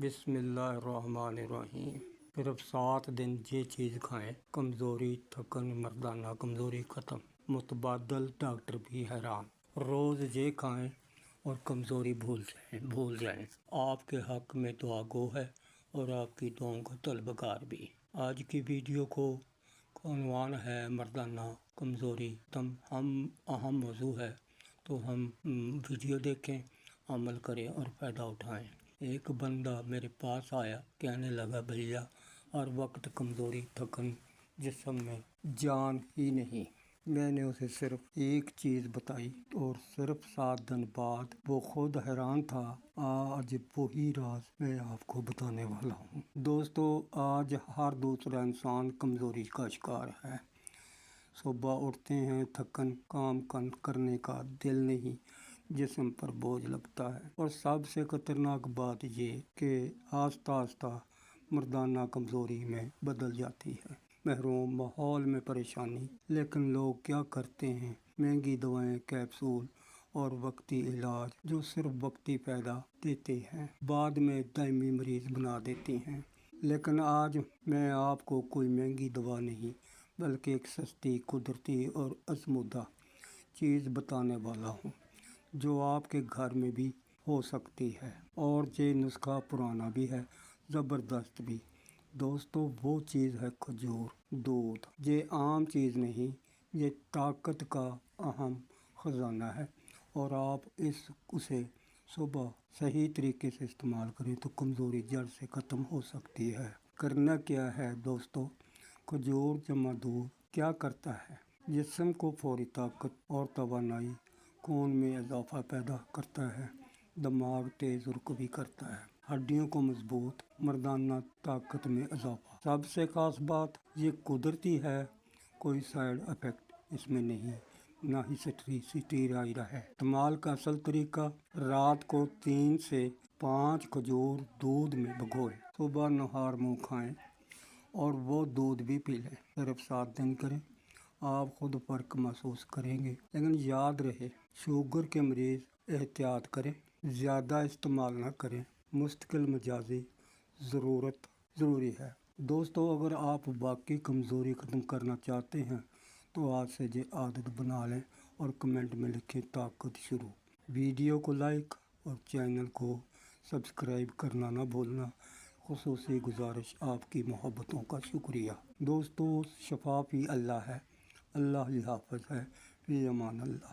بسم اللہ الرحمن الرحیم۔ صرف 7 دن یہ چیز کھائیں، کمزوری، تھکن، مردانہ کمزوری ختم۔ متبادل ڈاکٹر بھی حیران۔ روز یہ کھائیں اور کمزوری بھول جائیں۔ آپ کے حق میں دعا گو ہے اور آپ کی دعاؤں کا طلبگار بھی۔ آج کی ویڈیو کو عنوان ہے مردانہ کمزوری ہم اہم موضوع ہے، تو ہم ویڈیو دیکھیں، عمل کریں اور فائدہ اٹھائیں۔ ایک بندہ میرے پاس آیا، کہنے لگا بھیا ہر وقت کمزوری، تھکن، جسم میں جان ہی نہیں۔ میں نے اسے صرف ایک چیز بتائی اور صرف 7 دن بعد وہ خود حیران تھا۔ آج وہی راز میں آپ کو بتانے والا ہوں۔ دوستو، آج ہر دوسرا انسان کمزوری کا شکار ہے۔ صبح اٹھتے ہیں تھکن، کام کرنے کا دل نہیں، جسم پر بوجھ لگتا ہے، اور سب سے خطرناک بات یہ کہ آہستہ آہستہ مردانہ کمزوری میں بدل جاتی ہے۔ محروم، ماحول میں پریشانی، لیکن لوگ کیا کرتے ہیں؟ مہنگی دوائیں، کیپسول اور وقتی علاج جو صرف وقتی فائدہ دیتے ہیں، بعد میں دائمی مریض بنا دیتے ہیں۔ لیکن آج میں آپ کو کوئی مہنگی دوا نہیں بلکہ ایک سستی، قدرتی اور آزمودہ چیز بتانے والا ہوں جو آپ کے گھر میں بھی ہو سکتی ہے، اور یہ نسخہ پرانا بھی ہے، زبردست بھی۔ دوستو، وہ چیز ہے کھجور، دودھ۔ یہ عام چیز نہیں، یہ طاقت کا اہم خزانہ ہے، اور آپ اسے صبح صحیح طریقے سے استعمال کریں تو کمزوری جڑ سے ختم ہو سکتی ہے۔ کرنا کیا ہے دوستو؟ کھجور جمع دودھ کیا کرتا ہے؟ جسم کو فوری طاقت اور توانائی، خون میں اضافہ پیدا کرتا ہے، دماغ تیز اور قوی کرتا ہے، ہڈیوں کو مضبوط، مردانہ طاقت میں اضافہ۔ سب سے خاص بات یہ قدرتی ہے، کوئی سائیڈ ایفیکٹ اس میں نہیں، نہ ہی سٹیرائڈ ہے۔ استعمال کا اصل طریقہ: رات کو 3 سے 5 کھجور دودھ میں بھگوئے، صبح نہار منہ کھائیں اور وہ دودھ بھی پی لیں۔ صرف 7 دن کریں، آپ خود فرق محسوس کریں گے۔ لیکن یاد رہے، شوگر کے مریض احتیاط کریں، زیادہ استعمال نہ کریں، مستقل مزاجی ضروری ہے۔ دوستو، اگر آپ واقعی کمزوری ختم کرنا چاہتے ہیں تو آج سے یہ عادت بنا لیں اور کمنٹ میں لکھیں طاقت شروع۔ ویڈیو کو لائک اور چینل کو سبسکرائب کرنا نہ بھولنا۔ خصوصی گزارش، آپ کی محبتوں کا شکریہ۔ دوستو، شفا فی اللہ ہے، اللہ ہی حافظ ہے، فی امان اللہ۔